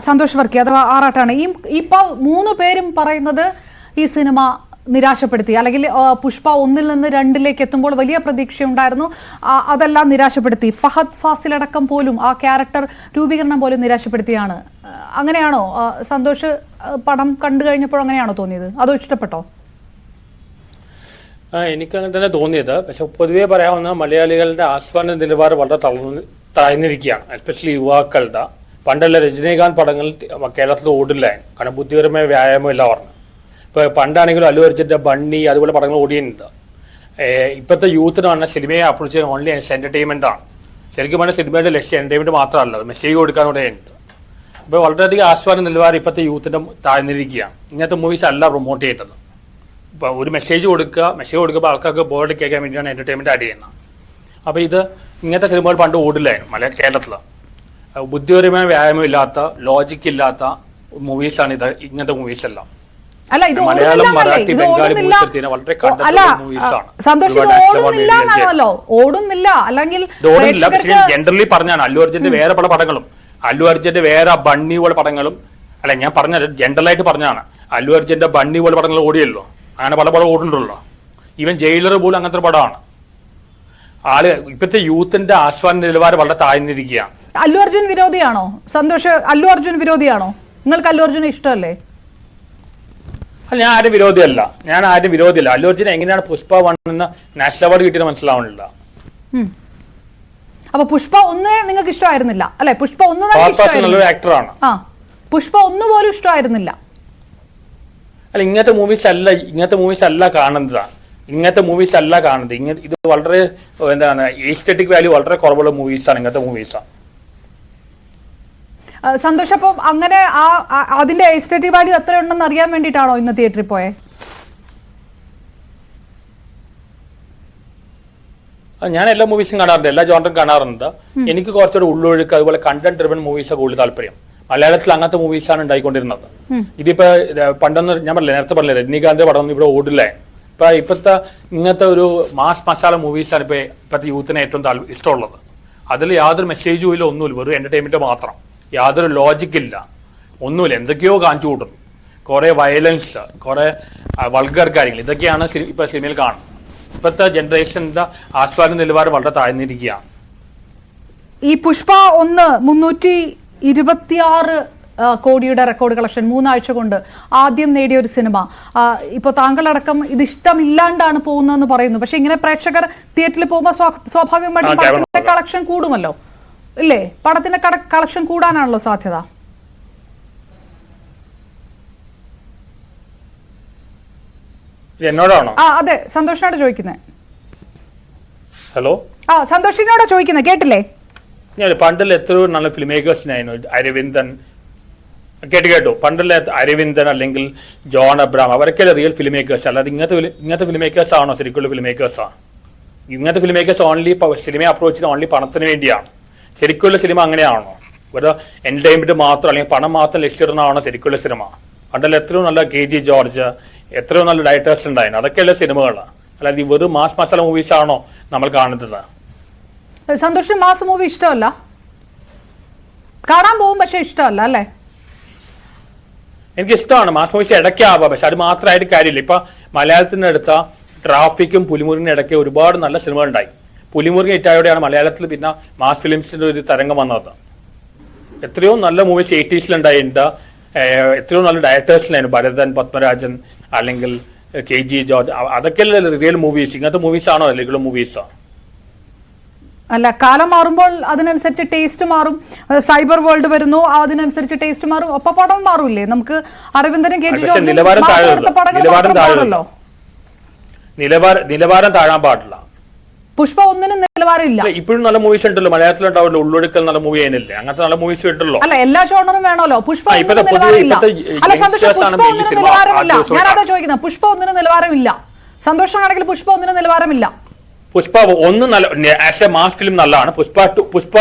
സന്തോഷ് വർക്കി അഥവാ ആറാട്ടാണ്. ഇപ്പൊ 3 പേരും പറയുന്നത് ഈ സിനിമ നിരാശപ്പെടുത്തി, അല്ലെങ്കിൽ പുഷ്പ 1 നിന്ന് 2 എത്തുമ്പോൾ വലിയ പ്രതീക്ഷയുണ്ടായിരുന്നു, അതെല്ലാം നിരാശപ്പെടുത്തി. ഫഹദ് ഫാസിൽ അടക്കം പോലും ആ ക്യാരക്ടർ രൂപീകരണം പോലും നിരാശപ്പെടുത്തിയാണ്. അങ്ങനെയാണോ സന്തോഷ് പടം കണ്ടു കഴിഞ്ഞപ്പോൾ അങ്ങനെയാണോ തോന്നിയത്, അതോ ഇഷ്ടപ്പെട്ടോ? എനിക്ക് അങ്ങനെ തന്നെ തോന്നിയത്. പക്ഷെ പൊതുവേ പറയാവുന്ന മലയാളികളുടെ ആസ്വാദന നിലവാരം വളരെ താഴ്ന്നിരിക്കുകയാണ്, എസ്പെഷ്യലി യുവാക്കളുടെ. പണ്ടുള്ള രജനീകാന്ത് പടങ്ങൾ കേരളത്തിൽ ഓടില്ല, കാരണം ബുദ്ധിപരമായ വ്യായാമമില്ല പറഞ്ഞു. ഇപ്പോൾ പണ്ടാണെങ്കിലും അല്ലു അർജുൻ്റെ ബണ്ണി അതുപോലെ പടങ്ങൾ ഓടിയുണ്ട്. ഇപ്പോഴത്തെ യൂത്തിന് പറഞ്ഞാൽ സിനിമയെ അപ്രോച്ച് ചെയ്യുന്നത് ഓൺലി എൻ്റർടൈൻമെൻ്റ് ആണ്. ശരിക്കും പറഞ്ഞാൽ സിനിമയുടെ ലക്ഷ്യം എൻ്റർടൈൻമെൻറ്റ് മാത്രമല്ല, മെസ്സേജ് കൊടുക്കാനൂടെ ഉണ്ട്. ഇപ്പോൾ വളരെയധികം ആസ്വാദന നിലവാരം ഇപ്പോഴത്തെ യൂത്തിൻ്റെ താഴ്ന്നിരിക്കുകയാണ്. ഇങ്ങനത്തെ മൂവീസ് അല്ല പ്രൊമോട്ട് ചെയ്യേണ്ടത്. ഇപ്പോൾ ഒരു മെസ്സേജ് കൊടുക്കുമ്പോൾ ആൾക്കാർക്ക് ബോർഡ് കേൾക്കാൻ വേണ്ടിയാണ് എൻ്റർടൈൻമെൻറ്റ് ആഡ് ചെയ്യുന്നത്. അപ്പോൾ ഇങ്ങനത്തെ സിനിമകൾ പണ്ട് ഓടില്ലായിരുന്നു കേരളത്തിൽ. ബുദ്ധിപരമായ വ്യായാമം ഇല്ലാത്ത, ലോജിക്ക് ഇല്ലാത്ത മൂവീസാണ് ഇങ്ങനത്തെ മൂവീസ് എല്ലാം. മലയാളം, മറാഠി, ബംഗാളി മൂവീസ് വളരെ മൂവീസാണ്. ഓടുന്നില്ല. പക്ഷേ ജനറലി പറഞ്ഞാണ് അല്ലു അർജുന്റെ വേറെ പല പടങ്ങളും, അല്ലു അർജുന്റെ വേറെ ബണ്ണി പോലെ പടങ്ങളും, അല്ല ഞാൻ പറഞ്ഞത് ജനറലായിട്ട് പറഞ്ഞാണ്. അല്ലു അർജുന്റെ ബണ്ണി പോലെ പടങ്ങൾ ഓടിയല്ലോ, അങ്ങനെ പല പടം ഓടുന്നുണ്ടല്ലോ. ഈവൻ ജയിലർ പോലും അങ്ങനത്തെ പടമാണ്. ഇപ്പോഴത്തെ യൂത്തിന്റെ ആസ്വാദന നിലവാരം വളരെ താഴ്ന്നിരിക്കുകയാണ്. അല്ലു അർജുൻ വിരോധിയാണോ സന്തോഷ്? അല്ലു അർജുൻ വിരോധിയാണോ? നിങ്ങൾക്ക് അല്ലു അർജുൻ ഇഷ്ടമല്ലേ? ഞാൻ ആരും വിരോധിയല്ല. അല്ലു അർജുൻ എങ്ങനെയാണ് പുഷ്പ 1 എന്ന നാഷണൽ അവാർഡ് കിട്ടിയത് മനസ്സിലാവണില്ല. അപ്പൊ പുഷ്പ 1 നിങ്ങൾക്ക് ഇഷ്ടമായിരുന്നില്ല അല്ലെ? പുഷ്പ 1 നല്ലൊരു ആക്ടറാണ്. പുഷ്പ 1 പോലും ഇഷ്ടമായിരുന്നില്ല. അല്ല, ഇങ്ങനത്തെ മൂവീസ് അല്ല കാണുന്നത്. ഇത് വളരെ എന്താണ് എസ്തെറ്റിക് വാല്യൂ വളരെ കുറവുള്ള മൂവീസാണ് ഇങ്ങനത്തെ മൂവീസാണ്. സന്തോഷം, അപ്പം അങ്ങനെ അതിന്റെ എസ്തെറ്റിക് വാല്യൂ എത്ര ഉണ്ടെന്ന് അറിയാൻ വേണ്ടിയിട്ടാണോ ഇന്ന് തിയേറ്ററിൽ പോയെ? ഞാൻ എല്ലാ മൂവീസും കാണാറുണ്ട്, എല്ലാ ജോണറും കാണാറുണ്ട്. എനിക്ക് കുറച്ചുകൂടെ ഉള്ളൊഴുക്ക് അതുപോലെ കണ്ടന്റ് ഡ്രിവൺ മൂവീസ് കൂടുതൽ താല്പര്യം. മലയാളത്തിൽ അങ്ങനത്തെ മൂവീസാണ് ഉണ്ടായിക്കൊണ്ടിരുന്നത്. ഇതിപ്പോ പണ്ടെന്ന് ഞാൻ നേരത്തെ പറഞ്ഞില്ല, രജനീകാന്ത് പടമൊന്നും ഇവിടെ ഓടില്ലേ. ഇപ്പോഴത്തെ ഇങ്ങനത്തെ ഒരു മാസ് മസാല മൂവീസാണ് ഇപ്പോഴത്തെ യൂത്തിന് ഏറ്റവും ഇഷ്ടമുള്ളത്. അതിൽ യാതൊരു മെസ്സേജും ഇല്ല, ഒന്നുമില്ല, വെറും എന്റർടൈൻമെന്റ് മാത്രം. യാതൊരു ലോജിക്കില്ല, ഒന്നുമില്ല. എന്തൊക്കെയോ കാണിച്ചു കൂട്ടുന്നു, കുറെ വയലൻസ്, കുറെ വൾഗർ കാര്യങ്ങൾ, ഇതൊക്കെയാണ് ഇപ്പൊ സിനിമയിൽ കാണുന്നത്. ഇപ്പോഴത്തെ ജനറേഷന്റെ ആസ്വാദന നിലവാരം വളരെ താഴ്ന്നിരിക്കുകയാണ്. ഈ പുഷ്പ 1 326 കോടിയുടെ റെക്കോർഡ് കളക്ഷൻ 3 ആഴ്ച കൊണ്ട് ആദ്യം നേടിയ ഒരു സിനിമ. ഇപ്പോൾ താങ്കളടക്കം ഇത് ഇഷ്ടമില്ലാണ്ടാണ് പോകുന്നതെന്ന് പറയുന്നു. പക്ഷെ ഇങ്ങനെ പ്രേക്ഷകർ തിയേറ്ററിൽ പോകുമ്പോൾ സ്വാഭാവികമായിട്ടും പടത്തിന്റെ കളക്ഷൻ കൂടുമല്ലോ, ഇല്ലേ? പടത്തിന്റെ കളക്ഷൻ കൂടാനാണല്ലോ സാധ്യത. എന്നോടാണോ? അതെ, സന്തോഷിനോട് ചോദിക്കുന്നത്. ഹലോ, സന്തോഷിനോടാ ചോദിക്കുന്നത്, കേട്ടില്ലേ? പണ്ടിൽ എത്രയോ നല്ല ഫിലിം മേക്കേഴ്സിനായിരുന്നു. അരവിന്ദൻ കേട്ടു. പണ്ടുള്ള അരവിന്ദൻ അല്ലെങ്കിൽ ജോൺ അബ്രാം, അവരൊക്കെ റിയൽ ഫിലിം മേക്കേഴ്സ്. അല്ലാതെ ഇങ്ങനത്തെ ഫിലിം മേക്കേഴ്സ് ആണോ ശരിക്കുള്ള ഫിലിം മേക്കേഴ്സാ? ഇങ്ങനത്തെ ഫിലിം മേക്കേഴ്സ് ഓൺലി സിനിമയെ അപ്രോച്ച് ചെയ്യുന്ന ഓൺലി പണത്തിന് വേണ്ടിയാണ്. ശരിക്കുള്ള സിനിമ അങ്ങനെയാണോ? ഒരു എന്റർടൈൻമെന്റ് മാത്രം അല്ലെങ്കിൽ പണം മാത്രം ലക്ഷ്യമാണോ ശരിക്കുള്ള സിനിമ? പണ്ടല്ല എത്രയോ നല്ല KG ജോർജ്, എത്രയോ നല്ല ഡയറക്ടേഴ്സ് ഉണ്ടായിരുന്നു. അതൊക്കെയല്ല സിനിമകളാണ്. അല്ലാതെ ഈ വെറും മാസ് മസാല മൂവീസ് ആണോ നമ്മൾ കാണുന്നത്? സന്തോഷം, മാസ് മൂവി ഇഷ്ടമല്ല, കാണാൻ പോകും, പക്ഷെ ഇഷ്ടമല്ല അല്ലേ? എനിക്ക് ഇഷ്ടമാണ് മാസ് മൂവീസ്, ഇടയ്ക്കാവാം, പക്ഷെ അത് മാത്രമായിട്ട് കാര്യമില്ല. ഇപ്പൊ മലയാളത്തിന്റെ അടുത്ത ട്രാഫിക്കും പുലിമുരുകനും ഇടയ്ക്ക് ഒരുപാട് നല്ല സിനിമകൾ ഉണ്ടായി. പുലിമുരുകൻ ഇറ്റായോടെയാണ് മലയാളത്തിൽ പിന്നെ മാസ് ഫിലിംസിന്റെ ഒരു തരംഗം വന്നത്. എത്രയോ നല്ല മൂവീസ് 80s ഉണ്ടായിട്ടുണ്ട്. എത്രയോ നല്ല ഡയറക്ടേഴ്സിലായിരുന്നു, ഭരതൻ, പത്മരാജൻ അല്ലെങ്കിൽ KG ജോർജ്. അതൊക്കെയല്ലേ റിയൽ മൂവീസ്. ഇങ്ങനത്തെ മൂവീസ് ആണോ റെഗുലർ മൂവീസ്? അല്ല, കാലം മാറുമ്പോൾ അതിനനുസരിച്ച് ടേസ്റ്റ് മാറും. സൈബർ വേൾഡ് വരുന്നു, അതിനനുസരിച്ച് ടേസ്റ്റ് മാറും. ഒപ്പം പടം മാറൂല്ലേ? നമുക്ക് അരവിന്ദനും KG ജോർജും നിലവാരം താഴാൻ പാടില്ല. പുഷ്പ 1 നിലവാരം ഇല്ല. ഇപ്പോഴും നല്ല മൂവീസ് ഉണ്ടല്ലോ മലയാളത്തിലുണ്ടാവില്ല. ഉള്ളൊഴുക്കൽ നല്ല മൂവി ആയിരുന്നില്ലേ? അങ്ങനത്തെ നല്ല മൂവീസ് ഉണ്ടല്ലോ. അല്ല, എല്ലാ ജോണറും വേണമല്ലോ. പുഷ്പ 1 നിലവാരമില്ല. ഞാനതാ ചോദിക്കുന്നത്. പുഷ്പ 1 നിലവാരമില്ല. സന്തോഷമാണെങ്കിൽ പുഷ്പ 1 നിലവാരമില്ല. പുഷ്പ 1 നല്ല ആസ് എ മാസ് ഫിലിം നല്ലതാണ്. പുഷ്പ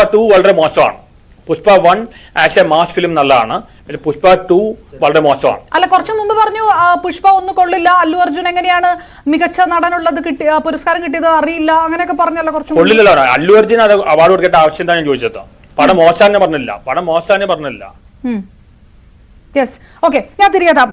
2 വളരെ മോശമാണ്. Pushpa 1 as A mass film നല്ലതാണ്. പുഷ്പ 2 വളരെ മോശമാണ്. അല്ല, കുറച്ചു മുമ്പ് പറഞ്ഞു പുഷ്പ 1 കൊള്ളില്ല, അല്ലു അർജുൻ എങ്ങനെയാണ് മികച്ച നടനുള്ളത് പുരസ്കാരം കിട്ടിയത് അറിയില്ല, അങ്ങനെയൊക്കെ പറഞ്ഞല്ലോ. കുറച്ച് കൊള്ളില്ലല്ലോ. അല്ലു അർജുൻ അത് അവാർഡ് കൊടുക്കേണ്ട ആവശ്യം എന്താണ് ചോദിച്ചത്? പടം മോശാനെ പറഞ്ഞില്ല. യെസ്, ഓക്കെ, ഞാൻ തിരികെത്താം.